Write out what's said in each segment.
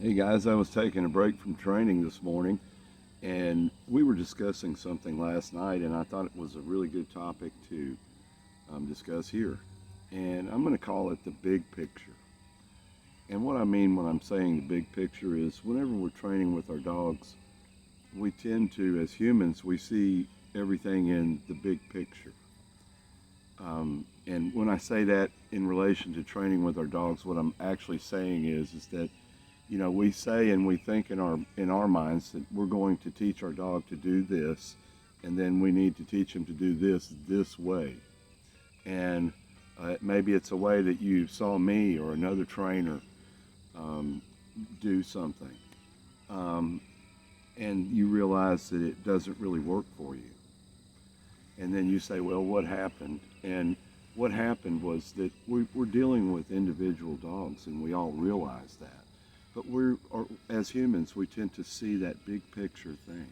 Hey guys, I was taking a break from training this morning and we were discussing something last night, and I thought it was a really good topic to discuss here. And I'm going to call it the big picture. And what I mean when I'm saying the big picture is whenever we're training with our dogs, we tend to, as humans, we see everything in the big picture. And when I say that in relation to training with our dogs, what I'm actually saying is that we say and we think in our minds that we're going to teach our dog to do this, and then we need to teach him to do this way. And maybe it's a way that you saw me or another trainer um, do something, um, and you realize that it doesn't really work for you. And then you say, well, what happened? And what happened was that we're dealing with individual dogs, and we all realize that. But as humans, we tend to see that big picture thing,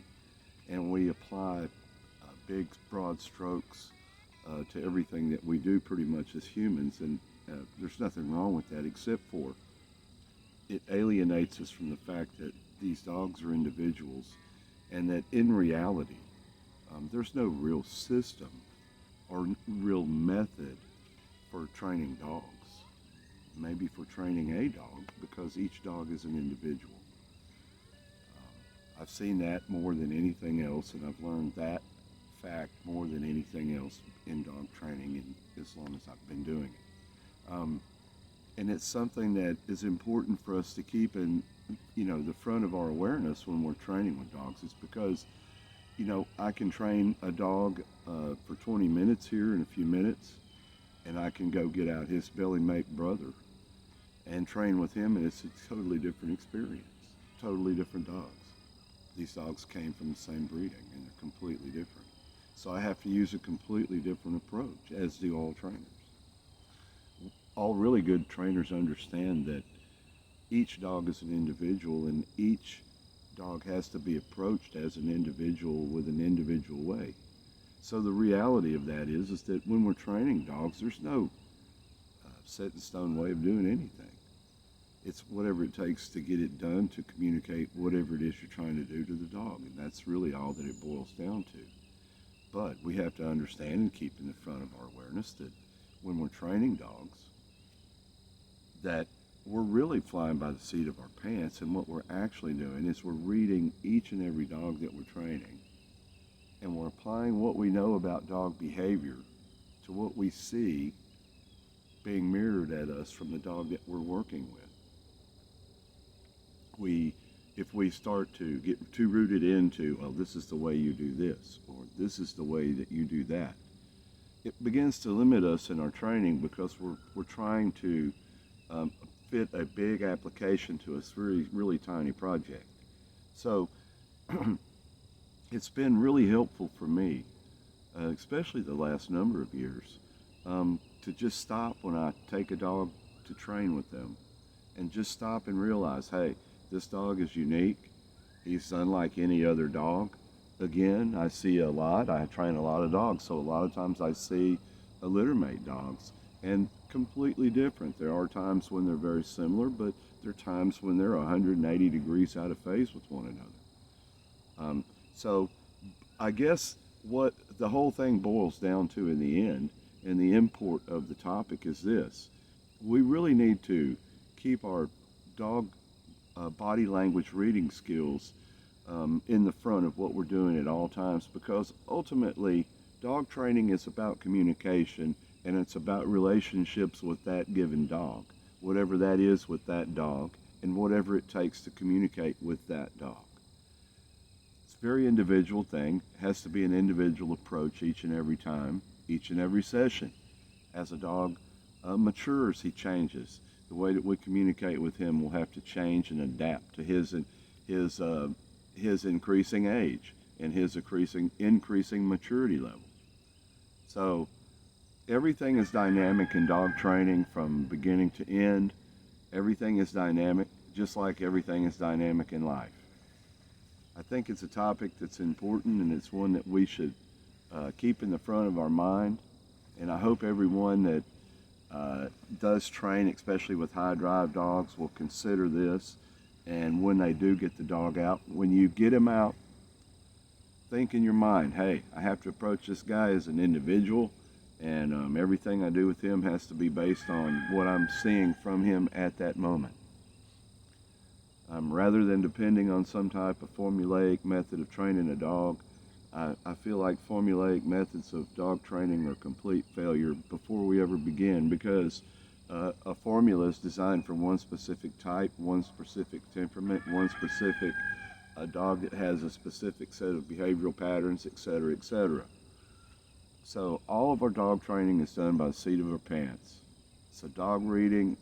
and we apply big, broad strokes to everything that we do pretty much as humans. And there's nothing wrong with that, except for it alienates us from the fact that these dogs are individuals, and that in reality, there's no real system or real method for training dogs. Maybe for training a dog, because each dog is an individual. I've seen that more than anything else, and I've learned that fact more than anything else in dog training in as long as I've been doing it. And it's something that is important for us to keep in, the front of our awareness when we're training with dogs. It's because, I can train a dog for 20 minutes here in a few minutes, and I can go get out his belly mate brother and train with him, and it's a totally different experience, totally different dogs. These dogs came from the same breeding, and they're completely different. So I have to use a completely different approach, as do all trainers. All really good trainers understand that each dog is an individual, and each dog has to be approached as an individual with an individual way. So the reality of that is that when we're training dogs, there's no set in stone way of doing anything. It's whatever it takes to get it done, to communicate whatever it is you're trying to do to the dog, and that's really all that it boils down to. But we have to understand and keep in the front of our awareness that when we're training dogs, that we're really flying by the seat of our pants, and what we're actually doing is we're reading each and every dog that we're training, and we're applying what we know about dog behavior to what we see being mirrored at us from the dog that we're working with. If we start to get too rooted into, well, this is the way you do this, or this is the way that you do that, it begins to limit us in our training, because we're trying to fit a big application to a really tiny project. So it's been really helpful for me, especially the last number of years, to just stop when I take a dog to train with them, and just stop and realize, hey, this dog is unique. He's unlike any other dog. Again, I see a lot. I train a lot of dogs, so a lot of times I see a littermate dogs, and completely different. There are times when they're very similar, but there are times when they're 180 degrees out of phase with one another. So I guess what the whole thing boils down to in the end, and the import of the topic, is this. We really need to keep our dog body language reading skills in the front of what we're doing at all times, because ultimately dog training is about communication, and it's about relationships with that given dog, whatever that is with that dog, and whatever it takes to communicate with that dog. It's a very individual thing. It has to be an individual approach each and every time, each and every session. As a dog matures, he changes. The way that we communicate with him will have to change and adapt to his increasing age and his increasing maturity level. So everything is dynamic in dog training from beginning to end. Everything is dynamic, just like everything is dynamic in life. I think it's a topic that's important, and it's one that we should keep in the front of our mind. And I hope everyone that does train, especially with high drive dogs, will consider this And when they do get the dog out, when you get him out, think in your mind, hey, I have to approach this guy as an individual, and everything I do with him has to be based on what I'm seeing from him at that moment. Rather than depending on some type of formulaic method of training a dog, I feel like formulaic methods of dog training are complete failure before we ever begin, because a formula is designed for one specific type, one specific temperament, one specific a dog that has a specific set of behavioral patterns, etc., etc. So all of our dog training is done by the seat of our pants. So dog reading,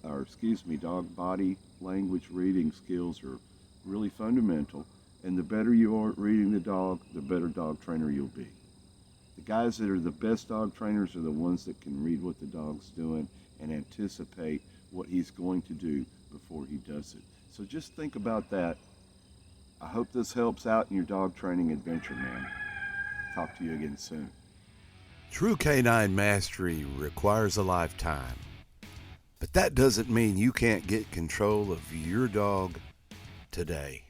dog body language reading skills are really fundamental. And the better you are at reading the dog, the better dog trainer you'll be. The guys that are the best dog trainers are the ones that can read what the dog's doing and anticipate what he's going to do before he does it. So just think about that. I hope this helps out in your dog training adventure, man. Talk to you again soon. True canine mastery requires a lifetime, but that doesn't mean you can't get control of your dog today.